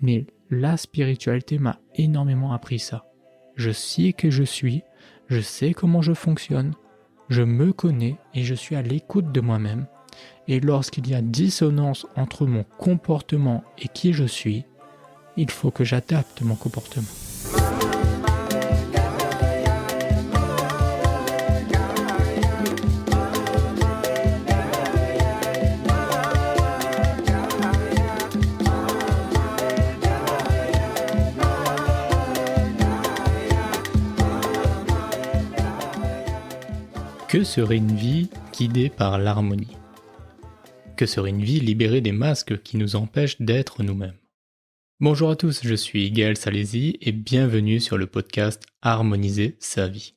Mais la spiritualité m'a énormément appris ça. Je sais que je suis, je sais comment je fonctionne, je me connais et je suis à l'écoute de moi-même. Et lorsqu'il y a dissonance entre mon comportement et qui je suis, il faut que j'adapte mon comportement. Que serait une vie guidée par l'harmonie ? Que serait une vie libérée des masques qui nous empêchent d'être nous-mêmes ? Bonjour à tous, je suis Gaël Salési et bienvenue sur le podcast Harmoniser sa vie.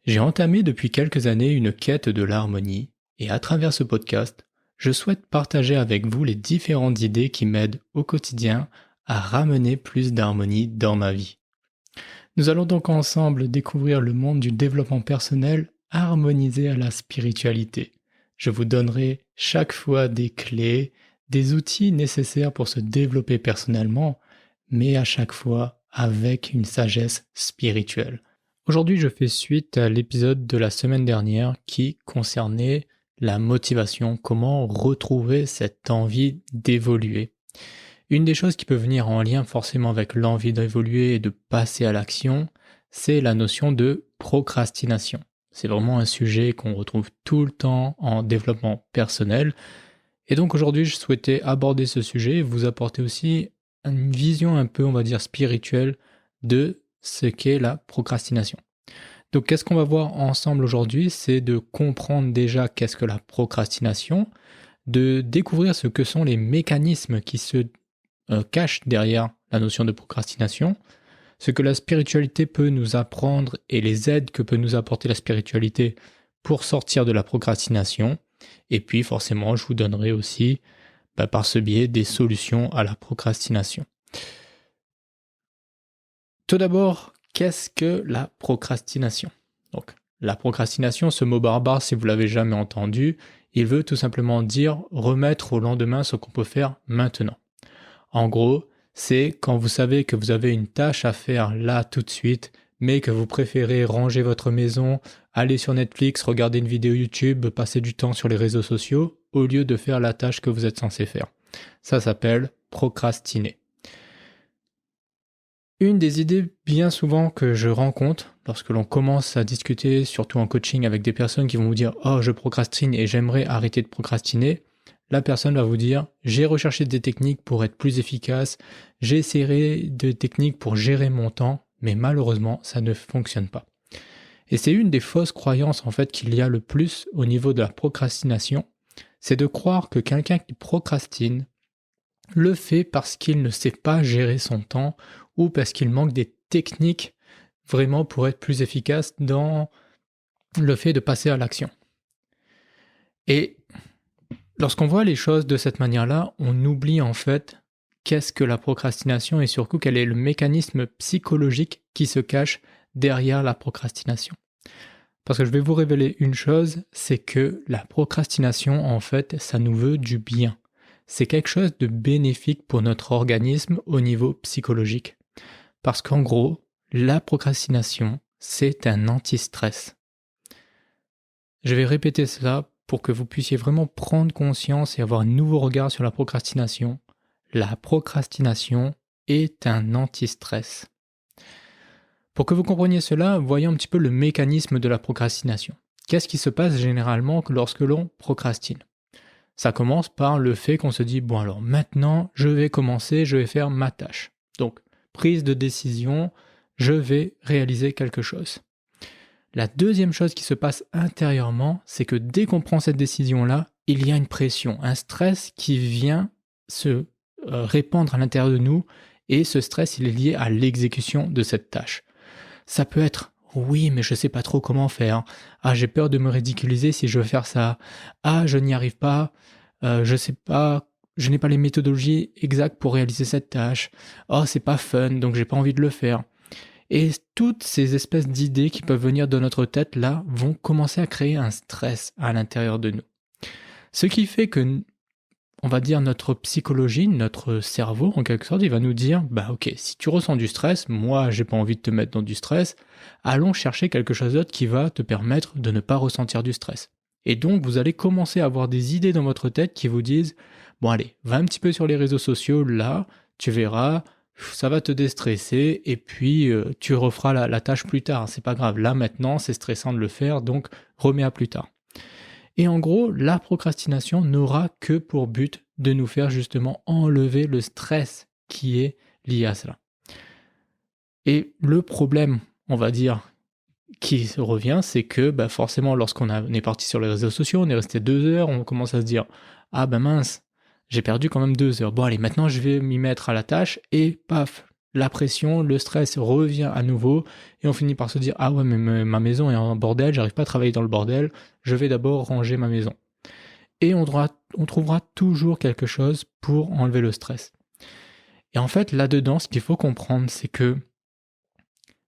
J'ai entamé depuis quelques années une quête de l'harmonie et à travers ce podcast, je souhaite partager avec vous les différentes idées qui m'aident au quotidien à ramener plus d'harmonie dans ma vie. Nous allons donc ensemble découvrir le monde du développement personnel harmonisé à la spiritualité. Je vous donnerai chaque fois des clés, des outils nécessaires pour se développer personnellement, mais à chaque fois avec une sagesse spirituelle. Aujourd'hui, je fais suite à l'épisode de la semaine dernière qui concernait la motivation, comment retrouver cette envie d'évoluer. Une des choses qui peut venir en lien forcément avec l'envie d'évoluer et de passer à l'action, c'est la notion de procrastination. C'est vraiment un sujet qu'on retrouve tout le temps en développement personnel. Et donc aujourd'hui, je souhaitais aborder ce sujet et vous apporter aussi une vision un peu, on va dire, spirituelle de ce qu'est la procrastination. Donc qu'est-ce qu'on va voir ensemble aujourd'hui ? C'est de comprendre déjà qu'est-ce que la procrastination, de découvrir ce que sont les mécanismes qui se cachent derrière la notion de procrastination, ce que la spiritualité peut nous apprendre et les aides que peut nous apporter la spiritualité pour sortir de la procrastination. Et puis forcément, je vous donnerai aussi, par ce biais, des solutions à la procrastination. Tout d'abord, qu'est-ce que la procrastination ? Donc, la procrastination, ce mot barbare, si vous ne l'avez jamais entendu, il veut tout simplement dire remettre au lendemain ce qu'on peut faire maintenant. En gros, c'est quand vous savez que vous avez une tâche à faire là tout de suite, mais que vous préférez ranger votre maison, aller sur Netflix, regarder une vidéo YouTube, passer du temps sur les réseaux sociaux, au lieu de faire la tâche que vous êtes censé faire. Ça s'appelle procrastiner. Une des idées bien souvent que je rencontre lorsque l'on commence à discuter, surtout en coaching avec des personnes qui vont vous dire « Oh, je procrastine et j'aimerais arrêter de procrastiner », la personne va vous dire « J'ai recherché des techniques pour être plus efficace, j'ai essayé des techniques pour gérer mon temps, mais malheureusement, ça ne fonctionne pas. » Et c'est une des fausses croyances en fait qu'il y a le plus au niveau de la procrastination, c'est de croire que quelqu'un qui procrastine le fait parce qu'il ne sait pas gérer son temps ou parce qu'il manque des techniques vraiment pour être plus efficace dans le fait de passer à l'action. Et lorsqu'on voit les choses de cette manière-là, on oublie en fait qu'est-ce que la procrastination et surtout quel est le mécanisme psychologique qui se cache derrière la procrastination. Parce que je vais vous révéler une chose, c'est que la procrastination, en fait, ça nous veut du bien. C'est quelque chose de bénéfique pour notre organisme au niveau psychologique. Parce qu'en gros, la procrastination, c'est un anti-stress. Je vais répéter cela pour que vous puissiez vraiment prendre conscience et avoir un nouveau regard sur la procrastination. La procrastination est un anti-stress. Pour que vous compreniez cela, voyons un petit peu le mécanisme de la procrastination. Qu'est-ce qui se passe généralement lorsque l'on procrastine ? Ça commence par le fait qu'on se dit « Bon alors maintenant, je vais commencer, je vais faire ma tâche. » Donc, prise de décision, je vais réaliser quelque chose. La deuxième chose qui se passe intérieurement, c'est que dès qu'on prend cette décision-là, il y a une pression, un stress qui vient se répandre à l'intérieur de nous et ce stress, il est lié à l'exécution de cette tâche. Ça peut être « Oui, mais je ne sais pas trop comment faire. Ah, j'ai peur de me ridiculiser si je veux faire ça. Ah, je n'y arrive pas. Je sais pas, je n'ai pas les méthodologies exactes pour réaliser cette tâche. Oh, c'est pas fun, donc j'ai pas envie de le faire. » Et toutes ces espèces d'idées qui peuvent venir de notre tête là vont commencer à créer un stress à l'intérieur de nous. Ce qui fait que on va dire notre psychologie, notre cerveau, en quelque sorte, il va nous dire, bah ok, si tu ressens du stress, moi j'ai pas envie de te mettre dans du stress, allons chercher quelque chose d'autre qui va te permettre de ne pas ressentir du stress. Et donc vous allez commencer à avoir des idées dans votre tête qui vous disent, bon allez, va un petit peu sur les réseaux sociaux, là, tu verras, ça va te déstresser, et puis tu referas la tâche plus tard, c'est pas grave, là maintenant c'est stressant de le faire, donc remets à plus tard. Et en gros, la procrastination n'aura que pour but de nous faire justement enlever le stress qui est lié à cela. Et le problème, on va dire, qui revient, c'est que bah forcément, lorsqu'on est parti sur les réseaux sociaux, on est resté 2 heures, on commence à se dire « Ah ben mince, j'ai perdu quand même 2 heures. Bon allez, maintenant je vais m'y mettre à la tâche » et paf, la pression, le stress revient à nouveau et on finit par se dire « Ah ouais, mais ma maison est en bordel, j'arrive pas à travailler dans le bordel, je vais d'abord ranger ma maison. » Et on trouvera toujours quelque chose pour enlever le stress. Et en fait, là-dedans, ce qu'il faut comprendre, c'est que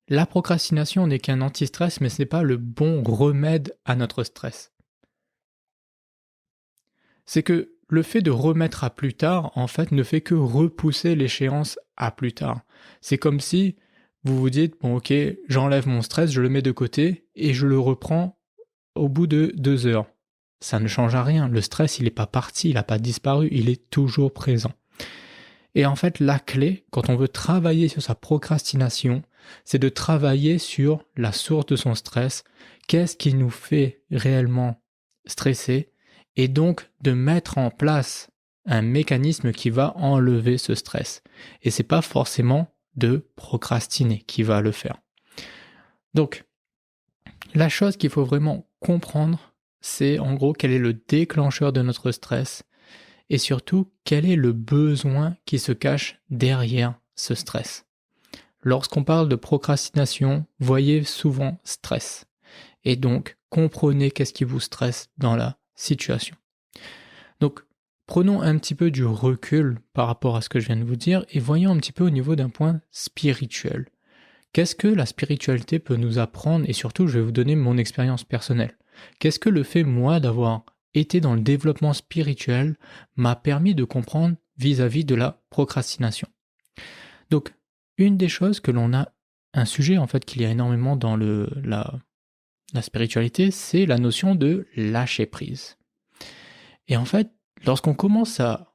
la procrastination n'est qu'un anti-stress, mais ce n'est pas le bon remède à notre stress. C'est que le fait de remettre à plus tard, en fait, ne fait que repousser l'échéance à plus tard. C'est comme si vous vous dites, bon ok, j'enlève mon stress, je le mets de côté et je le reprends au bout de 2 heures. Ça ne change à rien, le stress il n'est pas parti, il n'a pas disparu, il est toujours présent. Et en fait, la clé, quand on veut travailler sur sa procrastination, c'est de travailler sur la source de son stress, qu'est-ce qui nous fait réellement stresser, et donc de mettre en place un mécanisme qui va enlever ce stress. Et c'est pas forcément de procrastiner qui va le faire. Donc, la chose qu'il faut vraiment comprendre, c'est en gros quel est le déclencheur de notre stress, et surtout quel est le besoin qui se cache derrière ce stress. Lorsqu'on parle de procrastination, voyez souvent stress. Et donc, comprenez qu'est-ce qui vous stresse dans la situation. Donc, prenons un petit peu du recul par rapport à ce que je viens de vous dire et voyons un petit peu au niveau d'un point spirituel. Qu'est-ce que la spiritualité peut nous apprendre et surtout, je vais vous donner mon expérience personnelle. Qu'est-ce que le fait, moi, d'avoir été dans le développement spirituel m'a permis de comprendre vis-à-vis de la procrastination. Donc, une des choses que l'on a, un sujet en fait qu'il y a énormément dans la spiritualité, c'est la notion de lâcher prise. Et en fait, lorsqu'on commence à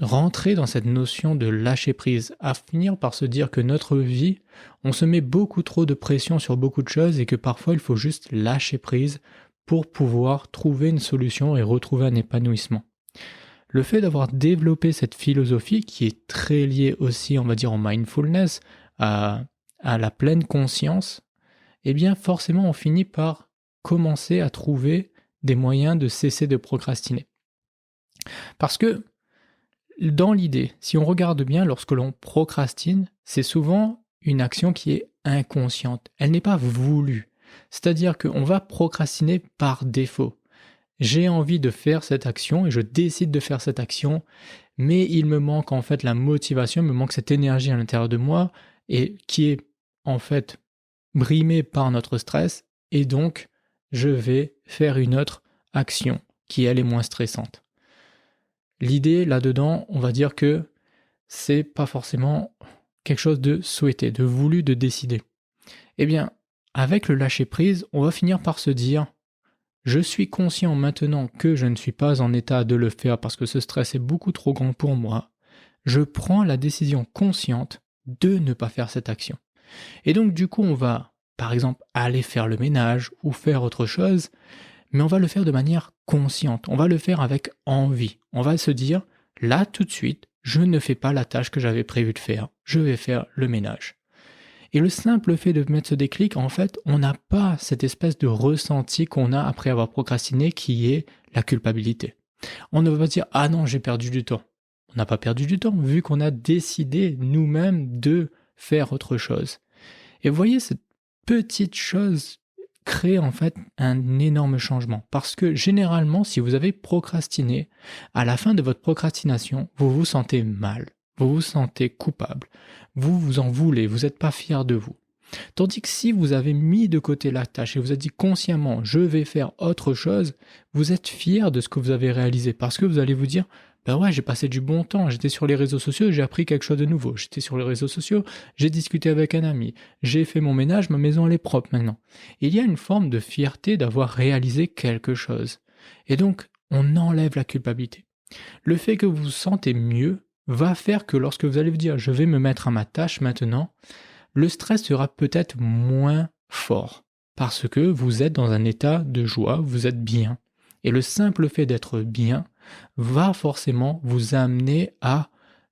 rentrer dans cette notion de lâcher prise, à finir par se dire que notre vie, on se met beaucoup trop de pression sur beaucoup de choses et que parfois il faut juste lâcher prise pour pouvoir trouver une solution et retrouver un épanouissement. Le fait d'avoir développé cette philosophie qui est très liée aussi, on va dire, en mindfulness, à la pleine conscience, eh bien forcément on finit par commencer à trouver des moyens de cesser de procrastiner. Parce que dans l'idée, si on regarde bien, lorsque l'on procrastine, c'est souvent une action qui est inconsciente. Elle n'est pas voulue. C'est-à-dire qu'on va procrastiner par défaut. J'ai envie de faire cette action et je décide de faire cette action, mais il me manque en fait la motivation, il me manque cette énergie à l'intérieur de moi et qui est en fait brimée par notre stress et donc je vais faire une autre action qui elle est moins stressante. L'idée là-dedans, on va dire que c'est pas forcément quelque chose de souhaité, de voulu, de décidé. Eh bien, avec le lâcher prise, on va finir par se dire je suis conscient maintenant que je ne suis pas en état de le faire parce que ce stress est beaucoup trop grand pour moi. Je prends la décision consciente de ne pas faire cette action. Et donc du coup, on va, par exemple, aller faire le ménage ou faire autre chose, mais on va le faire de manière consciente. On va le faire avec envie. On va se dire, là, tout de suite, je ne fais pas la tâche que j'avais prévu de faire. Je vais faire le ménage. Et le simple fait de mettre ce déclic, en fait, on n'a pas cette espèce de ressenti qu'on a après avoir procrastiné qui est la culpabilité. On ne va pas dire « Ah non, j'ai perdu du temps ». On n'a pas perdu du temps vu qu'on a décidé nous-mêmes de faire autre chose. Et vous voyez, cette petite chose crée en fait un énorme changement. Parce que généralement, si vous avez procrastiné, à la fin de votre procrastination, vous vous sentez mal. Vous vous sentez coupable, vous vous en voulez, vous n'êtes pas fier de vous. Tandis que si vous avez mis de côté la tâche et vous avez dit consciemment je vais faire autre chose, vous êtes fier de ce que vous avez réalisé parce que vous allez vous dire Ben ouais, j'ai passé du bon temps, j'étais sur les réseaux sociaux, j'ai appris quelque chose de nouveau. J'étais sur les réseaux sociaux, j'ai discuté avec un ami, j'ai fait mon ménage, ma maison elle est propre maintenant. Il y a une forme de fierté d'avoir réalisé quelque chose. Et donc, on enlève la culpabilité. Le fait que vous vous sentez mieux va faire que lorsque vous allez vous dire je vais me mettre à ma tâche maintenant, le stress sera peut-être moins fort parce que vous êtes dans un état de joie, vous êtes bien. Et le simple fait d'être bien va forcément vous amener à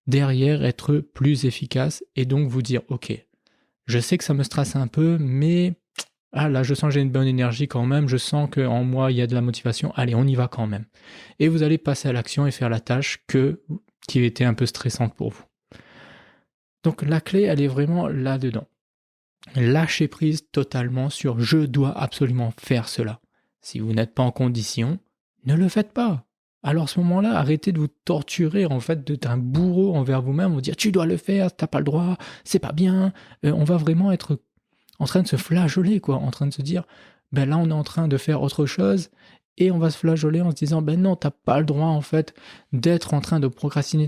derrière être plus efficace et donc vous dire ok, je sais que ça me stresse un peu, mais là je sens que j'ai une bonne énergie quand même, je sens qu'en moi il y a de la motivation, allez on y va quand même. Et vous allez passer à l'action et faire la tâche qui était un peu stressante pour vous. Donc la clé elle est vraiment là-dedans. Lâchez prise totalement sur je dois absolument faire cela. Si vous n'êtes pas en condition, ne le faites pas. Alors à ce moment-là, arrêtez de vous torturer en fait d'être un bourreau envers vous-même, vous dire tu dois le faire, t'as pas le droit, c'est pas bien. On va vraiment être en train de se flageoler quoi, en train de se dire ben là on est en train de faire autre chose et on va se flageoler en se disant ben non t'as pas le droit en fait d'être en train de procrastiner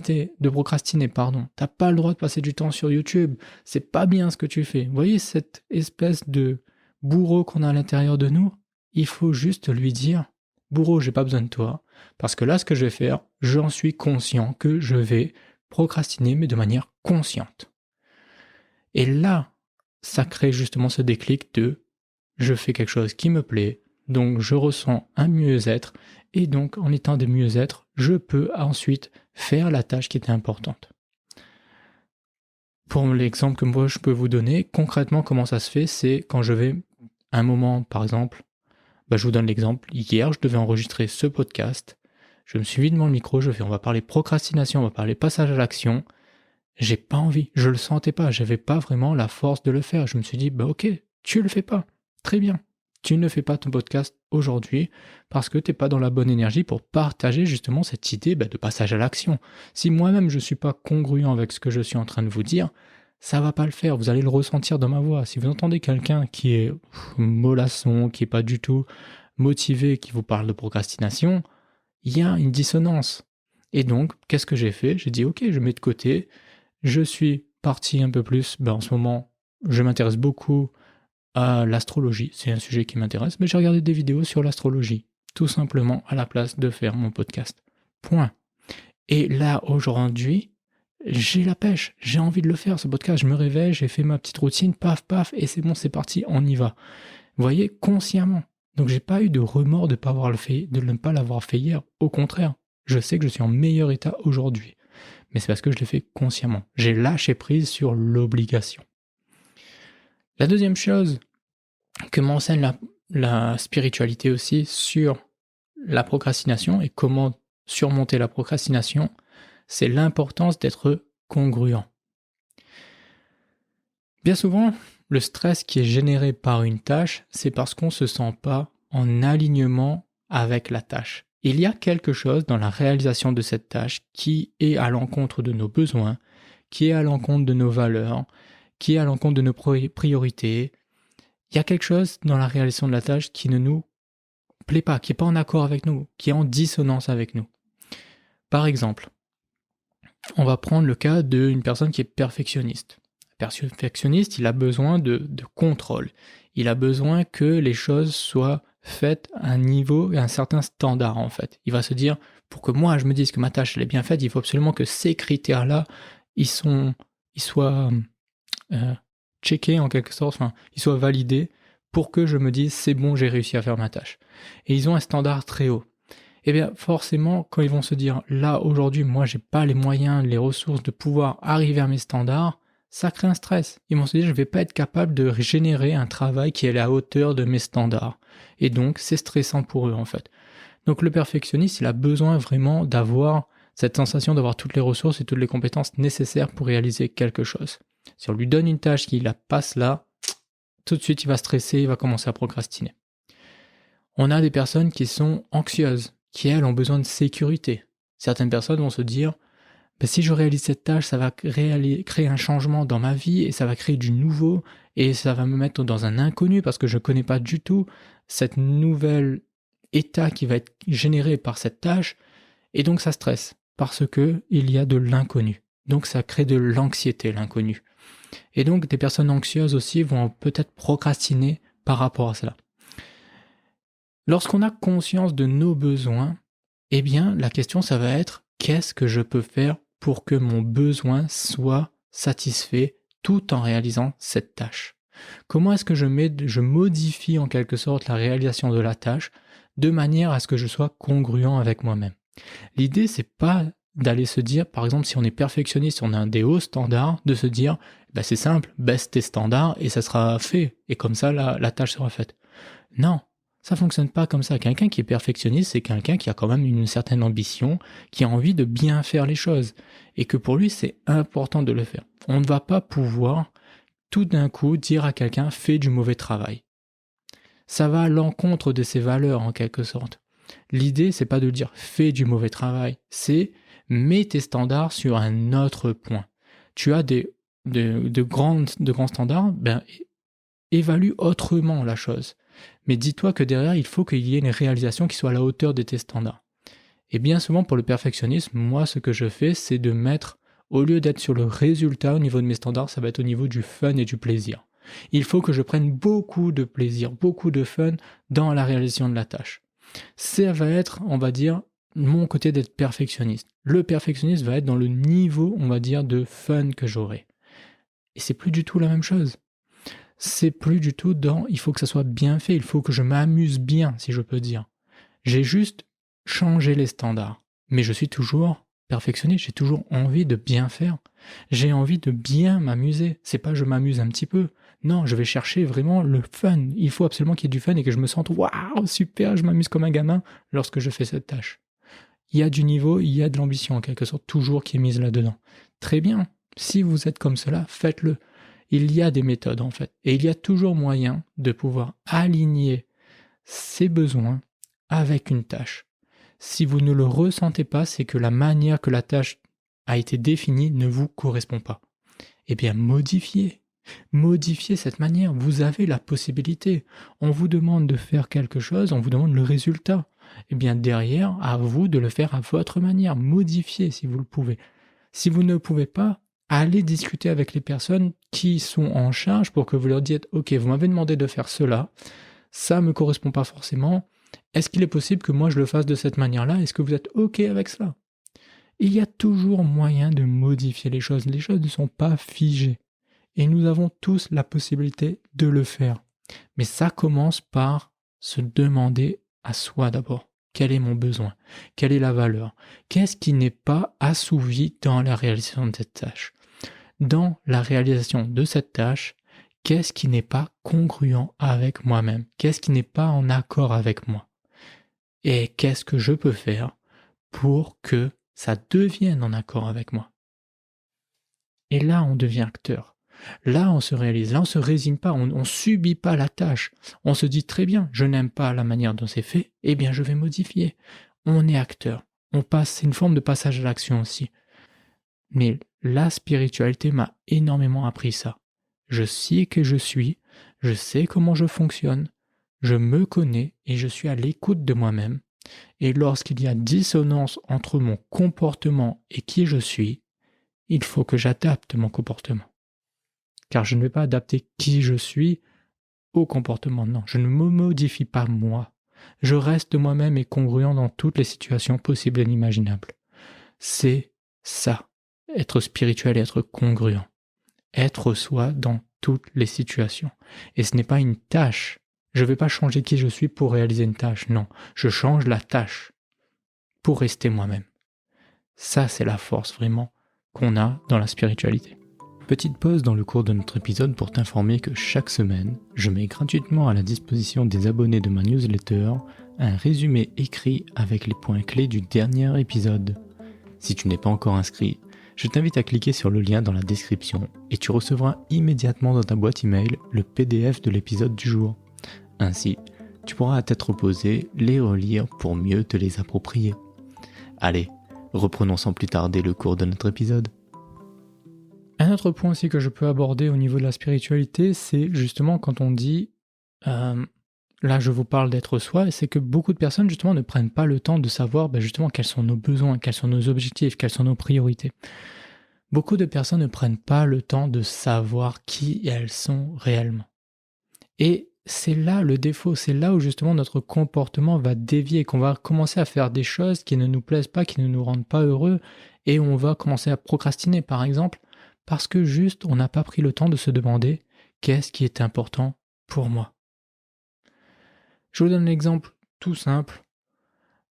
pardon, t'as pas le droit de passer du temps sur YouTube, c'est pas bien ce que tu fais. Vous voyez cette espèce de bourreau qu'on a à l'intérieur de nous, il faut juste lui dire bourreau j'ai pas besoin de toi parce que là ce que je vais faire, j'en suis conscient que je vais procrastiner mais de manière consciente. Et là ça crée justement ce déclic de je fais quelque chose qui me plaît, donc je ressens un mieux-être, et donc en étant de mieux-être, je peux ensuite faire la tâche qui était importante. Pour l'exemple que moi je peux vous donner, concrètement comment ça se fait, c'est quand je vais un moment par exemple, je vous donne l'exemple, hier je devais enregistrer ce podcast, je me suis mis devant le micro, on va parler procrastination, on va parler passage à l'action, j'ai pas envie, je le sentais pas, j'avais pas vraiment la force de le faire. Je me suis dit, ok, tu le fais pas, très bien. Tu ne fais pas ton podcast aujourd'hui parce que t'es pas dans la bonne énergie pour partager justement cette idée de passage à l'action. Si moi-même je suis pas congruent avec ce que je suis en train de vous dire, ça va pas le faire, vous allez le ressentir dans ma voix. Si vous entendez quelqu'un qui est mollasson, qui est pas du tout motivé, qui vous parle de procrastination, il y a une dissonance. Et donc, qu'est-ce que j'ai fait? J'ai dit, ok, je mets de côté, je suis parti un peu plus, en ce moment, je m'intéresse beaucoup à l'astrologie, c'est un sujet qui m'intéresse, mais j'ai regardé des vidéos sur l'astrologie, tout simplement à la place de faire mon podcast. Point. Et là, aujourd'hui, j'ai la pêche, j'ai envie de le faire, ce podcast, je me réveille, j'ai fait ma petite routine, paf, paf, et c'est bon, c'est parti, on y va. Vous voyez, consciemment. Donc j'ai pas eu de remords de ne pas l'avoir fait hier, au contraire, je sais que je suis en meilleur état aujourd'hui. Mais c'est parce que je l'ai fait consciemment. J'ai lâché prise sur l'obligation. La deuxième chose que m'enseigne la spiritualité aussi sur la procrastination et comment surmonter la procrastination, c'est l'importance d'être congruent. Bien souvent, le stress qui est généré par une tâche, c'est parce qu'on ne se sent pas en alignement avec la tâche. Il y a quelque chose dans la réalisation de cette tâche qui est à l'encontre de nos besoins, qui est à l'encontre de nos valeurs, qui est à l'encontre de nos priorités. Il y a quelque chose dans la réalisation de la tâche qui ne nous plaît pas, qui n'est pas en accord avec nous, qui est en dissonance avec nous. Par exemple, on va prendre le cas d'une personne qui est perfectionniste. Perfectionniste, il a besoin de contrôle. Il a besoin que les choses soient faites à un niveau et à un certain standard en fait. Il va se dire, pour que moi je me dise que ma tâche elle est bien faite, il faut absolument que ces critères-là, ils soient checkés en quelque sorte, ils soient validés pour que je me dise c'est bon, j'ai réussi à faire ma tâche. Et ils ont un standard très haut. Et bien forcément, quand ils vont se dire là aujourd'hui, moi j'ai pas les moyens, les ressources de pouvoir arriver à mes standards, ça crée un stress. Ils vont se dire je vais pas être capable de générer un travail qui est à la hauteur de mes standards. Et donc c'est stressant pour eux en fait. Donc le perfectionniste, il a besoin vraiment d'avoir cette sensation d'avoir toutes les ressources et toutes les compétences nécessaires pour réaliser quelque chose. Si on lui donne une tâche qui la passe là, tout de suite il va stresser, il va commencer à procrastiner. On a des personnes qui sont anxieuses, qui elles ont besoin de sécurité. Certaines personnes vont se dire si je réalise cette tâche, ça va créer un changement dans ma vie et ça va créer du nouveau et ça va me mettre dans un inconnu parce que je ne connais pas du tout cette nouvelle état qui va être généré par cette tâche et donc ça stresse. parce que il y a de l'inconnu. Donc ça crée de l'anxiété, l'inconnu. Et donc des personnes anxieuses aussi vont peut-être procrastiner par rapport à cela. Lorsqu'on a conscience de nos besoins, eh bien la question ça va être qu'est-ce que je peux faire pour que mon besoin soit satisfait tout en réalisant cette tâche? Comment est-ce que je modifie en quelque sorte la réalisation de la tâche de manière à ce que je sois congruent avec moi-même? L'idée, c'est pas d'aller se dire, par exemple, si on est perfectionniste, si on a un des hauts standards, de se dire, c'est simple, baisse tes standards et ça sera fait. Et comme ça, la tâche sera faite. Non, ça fonctionne pas comme ça. Quelqu'un qui est perfectionniste, c'est quelqu'un qui a quand même une certaine ambition, qui a envie de bien faire les choses. Et que pour lui, c'est important de le faire. On ne va pas pouvoir tout d'un coup dire à quelqu'un, fais du mauvais travail. Ça va à l'encontre de ses valeurs en quelque sorte. L'idée, c'est pas de dire fais du mauvais travail, c'est mets tes standards sur un autre point. Tu as de grands standards, évalue autrement la chose. Mais dis-toi que derrière, il faut qu'il y ait une réalisation qui soit à la hauteur de tes standards. Et bien souvent, pour le perfectionnisme, moi, ce que je fais, c'est de mettre, au lieu d'être sur le résultat au niveau de mes standards, ça va être au niveau du fun et du plaisir. Il faut que je prenne beaucoup de plaisir, beaucoup de fun dans la réalisation de la tâche. Ça va être, on va dire, mon côté d'être perfectionniste. Le perfectionniste va être dans le niveau, on va dire, de fun que j'aurai. Et c'est plus du tout la même chose. C'est plus du tout dans, il faut que ça soit bien fait, il faut que je m'amuse bien, si je peux dire. J'ai juste changé les standards. Mais je suis toujours perfectionniste, j'ai toujours envie de bien faire. J'ai envie de bien m'amuser. C'est pas je m'amuse un petit peu. Non, je vais chercher vraiment le fun. Il faut absolument qu'il y ait du fun et que je me sente waouh, super, je m'amuse comme un gamin lorsque je fais cette tâche. Il y a du niveau, il y a de l'ambition en quelque sorte, toujours qui est mise là-dedans. Très bien, si vous êtes comme cela, faites-le. Il y a des méthodes en fait. Et il y a toujours moyen de pouvoir aligner ses besoins avec une tâche. Si vous ne le ressentez pas, c'est que la manière que la tâche a été définie ne vous correspond pas. Eh bien, modifiez cette manière. Vous avez la possibilité. On vous demande de faire quelque chose, on vous demande le résultat. Eh bien, derrière, à vous de le faire à votre manière. Modifiez si vous le pouvez. Si vous ne pouvez pas, allez discuter avec les personnes qui sont en charge pour que vous leur dites « Ok, vous m'avez demandé de faire cela, ça ne me correspond pas forcément. Est-ce qu'il est possible que moi je le fasse de cette manière-là? Est-ce que vous êtes OK avec cela ?» Il y a toujours moyen de modifier les choses. Les choses ne sont pas figées. Et nous avons tous la possibilité de le faire. Mais ça commence par se demander à soi d'abord. Quel est mon besoin? Quelle est la valeur? Qu'est-ce qui n'est pas assouvi dans la réalisation de cette tâche? Dans la réalisation de cette tâche, qu'est-ce qui n'est pas congruent avec moi-même? Qu'est-ce qui n'est pas en accord avec moi? Et qu'est-ce que je peux faire pour que ça devienne en accord avec moi? Et là, on devient acteur. Là, on se réalise. Là, on ne se résigne pas. On ne subit pas la tâche. On se dit très bien, je n'aime pas la manière dont c'est fait. Eh bien, je vais modifier. On est acteur. C'est une forme de passage à l'action aussi. Mais la spiritualité m'a énormément appris ça. Je sais que je suis, je sais comment je fonctionne, je me connais et je suis à l'écoute de moi-même. Et lorsqu'il y a dissonance entre mon comportement et qui je suis, il faut que j'adapte mon comportement. Car je ne vais pas adapter qui je suis au comportement, non, je ne me modifie pas moi. Je reste moi-même et congruent dans toutes les situations possibles et inimaginables. C'est ça, être spirituel et être congruent. Être soi dans toutes les situations. Et ce n'est pas une tâche. Je ne vais pas changer qui je suis pour réaliser une tâche, non. Je change la tâche pour rester moi-même. Ça, c'est la force vraiment qu'on a dans la spiritualité. Petite pause dans le cours de notre épisode pour t'informer que chaque semaine, je mets gratuitement à la disposition des abonnés de ma newsletter un résumé écrit avec les points clés du dernier épisode. Si tu n'es pas encore inscrit, je t'invite à cliquer sur le lien dans la description et tu recevras immédiatement dans ta boîte email le PDF de l'épisode du jour. Ainsi, tu pourras à tête reposée les relire pour mieux te les approprier. Allez, reprenons sans plus tarder le cours de notre épisode. Un autre point aussi que je peux aborder au niveau de la spiritualité, c'est justement quand on dit là je vous parle d'être soi, c'est que beaucoup de personnes justement ne prennent pas le temps de savoir justement quels sont nos besoins, quels sont nos objectifs, quelles sont nos priorités. Beaucoup de personnes ne prennent pas le temps de savoir qui elles sont réellement. Et c'est là le défaut, c'est là où justement notre comportement va dévier, qu'on va commencer à faire des choses qui ne nous plaisent pas, qui ne nous rendent pas heureux, et on va commencer à procrastiner par exemple, parce que juste on n'a pas pris le temps de se demander qu'est-ce qui est important pour moi. Je vous donne un exemple tout simple.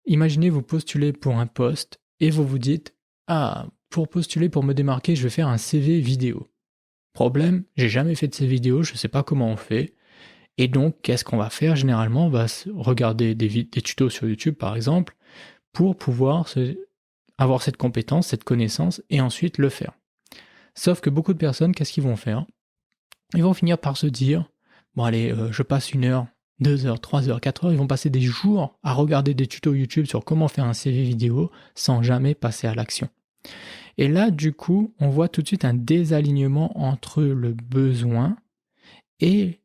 Imaginez vous postulez pour un poste et vous vous dites « Ah, pour postuler, pour me démarquer, je vais faire un CV vidéo. » Problème, j'ai jamais fait de ces vidéos, je ne sais pas comment on fait. Et donc, qu'est-ce qu'on va faire généralement? On va regarder des tutos sur YouTube, par exemple, pour pouvoir avoir cette compétence, cette connaissance, et ensuite le faire. Sauf que beaucoup de personnes, qu'est-ce qu'ils vont faire? Ils vont finir par se dire, bon allez, je passe 1 heure, 2 heures, 3 heures, 4 heures, ils vont passer des jours à regarder des tutos YouTube sur comment faire un CV vidéo sans jamais passer à l'action. Et là, du coup, on voit tout de suite un désalignement entre le besoin et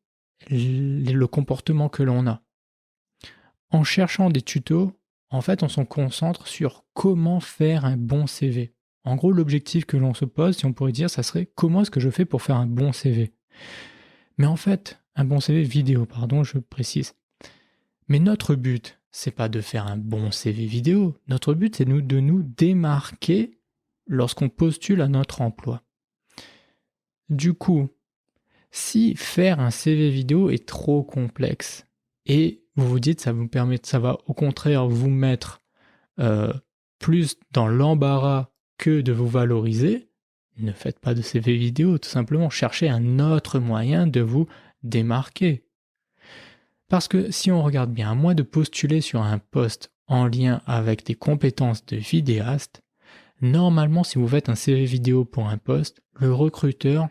le comportement que l'on a. En cherchant des tutos, en fait, on se concentre sur comment faire un bon CV. En gros, l'objectif que l'on se pose, si on pourrait dire, ça serait comment est-ce que je fais pour faire un bon CV. Mais en fait, un bon CV vidéo, pardon, je précise. Mais notre but, c'est pas de faire un bon CV vidéo. Notre but, c'est de nous démarquer lorsqu'on postule à notre emploi. Du coup, si faire un CV vidéo est trop complexe et vous vous dites ça va au contraire vous mettre plus dans l'embarras que de vous valoriser, ne faites pas de CV vidéo, tout simplement cherchez un autre moyen de vous démarquer. Parce que si on regarde bien, à moins de postuler sur un poste en lien avec des compétences de vidéaste, normalement si vous faites un CV vidéo pour un poste, le recruteur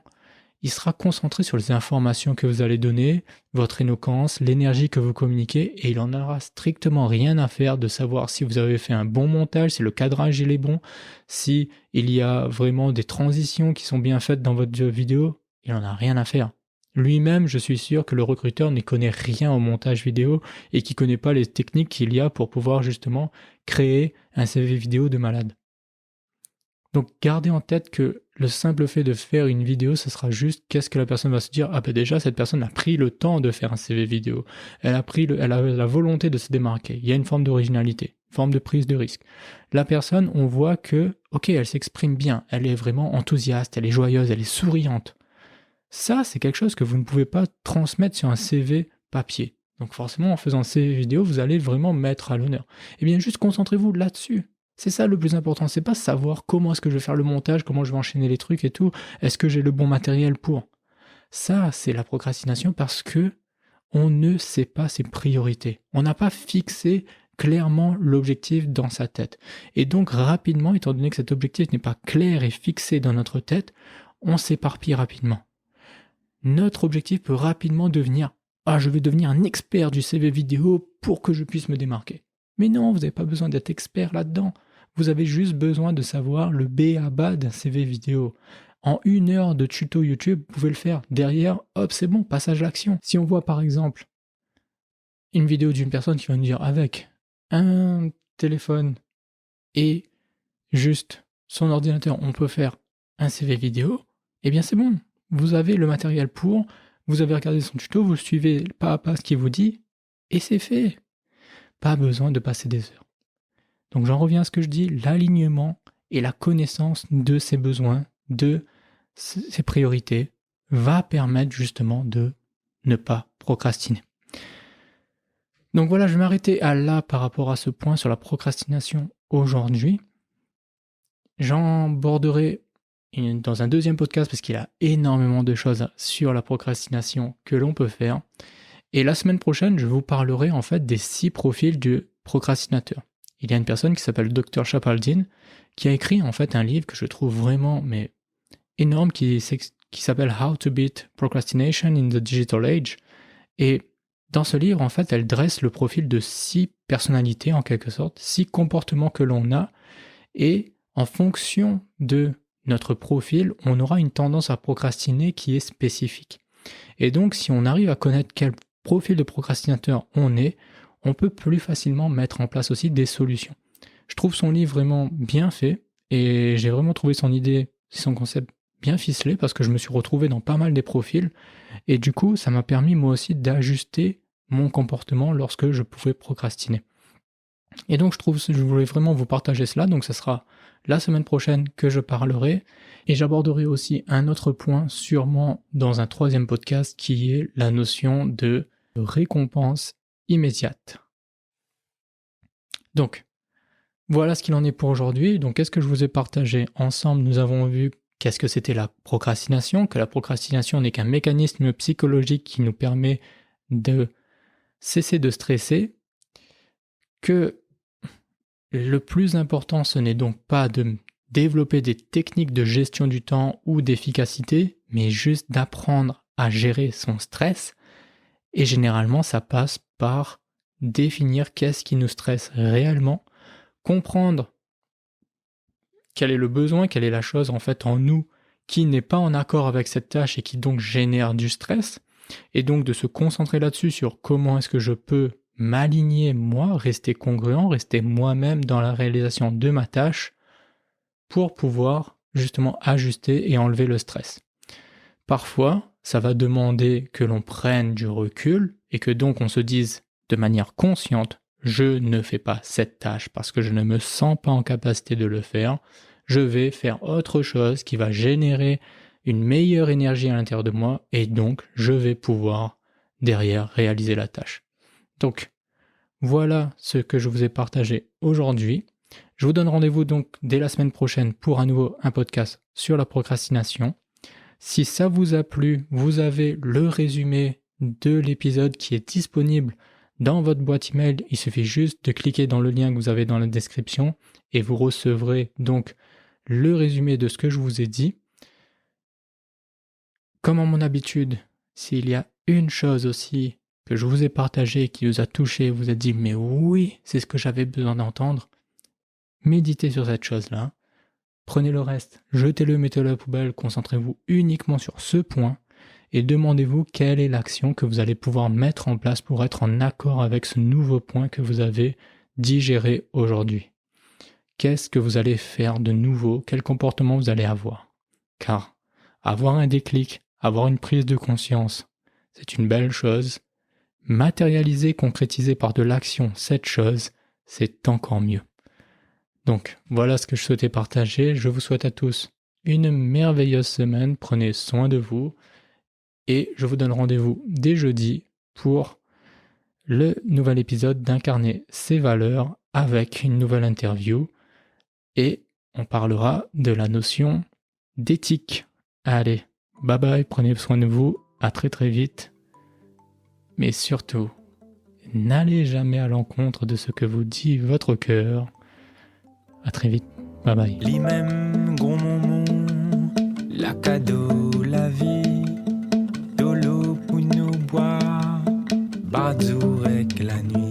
il sera concentré sur les informations que vous allez donner, votre éloquence, l'énergie que vous communiquez, et il n'en aura strictement rien à faire de savoir si vous avez fait un bon montage, si le cadrage il est bon, si il y a vraiment des transitions qui sont bien faites dans votre vidéo, il n'en a rien à faire. Lui-même, je suis sûr que le recruteur n'y connaît rien au montage vidéo et qui ne connaît pas les techniques qu'il y a pour pouvoir justement créer un CV vidéo de malade. Donc gardez en tête que le simple fait de faire une vidéo, ce sera juste qu'est-ce que la personne va se dire. Ah ben déjà, cette personne a pris le temps de faire un CV vidéo. Elle a la volonté de se démarquer. Il y a une forme d'originalité, une forme de prise de risque. La personne, on voit que, ok, elle s'exprime bien, elle est vraiment enthousiaste, elle est joyeuse, elle est souriante. Ça, c'est quelque chose que vous ne pouvez pas transmettre sur un CV papier. Donc forcément, en faisant un CV vidéo, vous allez vraiment mettre à l'honneur. Eh bien, juste concentrez-vous là-dessus. C'est ça le plus important, c'est pas savoir comment est-ce que je vais faire le montage, comment je vais enchaîner les trucs et tout, est-ce que j'ai le bon matériel pour. Ça, c'est la procrastination parce que on ne sait pas ses priorités. On n'a pas fixé clairement l'objectif dans sa tête. Et donc rapidement, étant donné que cet objectif n'est pas clair et fixé dans notre tête, on s'éparpille rapidement. Notre objectif peut rapidement devenir « Ah, je vais devenir un expert du CV vidéo pour que je puisse me démarquer ». Mais non, vous n'avez pas besoin d'être expert là-dedans. Vous avez juste besoin de savoir le b.a.-ba d'un CV vidéo. En 1 heure de tuto YouTube, vous pouvez le faire. Derrière, hop, c'est bon, passage à l'action. Si on voit par exemple une vidéo d'une personne qui va nous dire avec un téléphone et juste son ordinateur, on peut faire un CV vidéo, eh bien c'est bon. Vous avez le matériel pour, vous avez regardé son tuto, vous suivez pas à pas ce qu'il vous dit, et c'est fait. Pas besoin de passer des heures. Donc j'en reviens à ce que je dis, l'alignement et la connaissance de ses besoins, de ses priorités, va permettre justement de ne pas procrastiner. Donc voilà, je vais m'arrêter là par rapport à ce point sur la procrastination aujourd'hui. J'en aborderai dans un deuxième podcast parce qu'il y a énormément de choses sur la procrastination que l'on peut faire. Et la semaine prochaine, je vous parlerai en fait des 6 profils du procrastinateur. Il y a une personne qui s'appelle Dr. Chapaldine qui a écrit en fait un livre que je trouve vraiment énorme qui s'appelle How to Beat Procrastination in the Digital Age. Et dans ce livre, en fait, elle dresse le profil de 6 personnalités en quelque sorte, 6 comportements que l'on a, et en fonction de notre profil, on aura une tendance à procrastiner qui est spécifique. Et donc, si on arrive à connaître quel profil de procrastinateur on est, on peut plus facilement mettre en place aussi des solutions. Je trouve son livre vraiment bien fait et j'ai vraiment trouvé son idée, son concept bien ficelé parce que je me suis retrouvé dans pas mal des profils et du coup ça m'a permis moi aussi d'ajuster mon comportement lorsque je pouvais procrastiner. Et donc je voulais vraiment vous partager cela, donc ça sera la semaine prochaine que je parlerai et j'aborderai aussi un autre point sûrement dans un troisième podcast qui est la notion de récompense immédiate. Donc, voilà ce qu'il en est pour aujourd'hui. Donc, qu'est-ce que je vous ai partagé ensemble? Nous avons vu qu'est-ce que c'était la procrastination, que la procrastination n'est qu'un mécanisme psychologique qui nous permet de cesser de stresser, que le plus important, ce n'est donc pas de développer des techniques de gestion du temps ou d'efficacité, mais juste d'apprendre à gérer son stress. Et généralement, ça passe par définir qu'est-ce qui nous stresse réellement, comprendre quel est le besoin, quelle est la chose en fait en nous qui n'est pas en accord avec cette tâche et qui donc génère du stress, et donc de se concentrer là-dessus sur comment est-ce que je peux m'aligner moi, rester congruent, rester moi-même dans la réalisation de ma tâche pour pouvoir justement ajuster et enlever le stress. Parfois, ça va demander que l'on prenne du recul et que donc on se dise de manière consciente, je ne fais pas cette tâche parce que je ne me sens pas en capacité de le faire, je vais faire autre chose qui va générer une meilleure énergie à l'intérieur de moi et donc je vais pouvoir derrière réaliser la tâche. Donc voilà ce que je vous ai partagé aujourd'hui. Je vous donne rendez-vous donc dès la semaine prochaine pour à nouveau un podcast sur la procrastination. Si ça vous a plu, vous avez le résumé de l'épisode qui est disponible dans votre boîte email. Il suffit juste de cliquer dans le lien que vous avez dans la description et vous recevrez donc le résumé de ce que je vous ai dit. Comme à mon habitude, s'il y a une chose aussi que je vous ai partagée qui vous a touché, vous a dit mais oui, c'est ce que j'avais besoin d'entendre, méditez sur cette chose-là. Prenez le reste, jetez-le, mettez-le à la poubelle, concentrez-vous uniquement sur ce point et demandez-vous quelle est l'action que vous allez pouvoir mettre en place pour être en accord avec ce nouveau point que vous avez digéré aujourd'hui. Qu'est-ce que vous allez faire de nouveau? Quel comportement vous allez avoir? Car avoir un déclic, avoir une prise de conscience, c'est une belle chose. Matérialiser, concrétiser par de l'action cette chose, c'est encore mieux. Donc voilà ce que je souhaitais partager. Je vous souhaite à tous une merveilleuse semaine. Prenez soin de vous. Et je vous donne rendez-vous dès jeudi pour le nouvel épisode d'Incarner ses valeurs avec une nouvelle interview. Et on parlera de la notion d'éthique. Allez, bye bye, prenez soin de vous. À très très vite. Mais surtout, n'allez jamais à l'encontre de ce que vous dit votre cœur. À très vite. Bye bye. Les mêmes gros moments, la cadeau, la vie, de l'eau pour nous boire, bardou avec la nuit.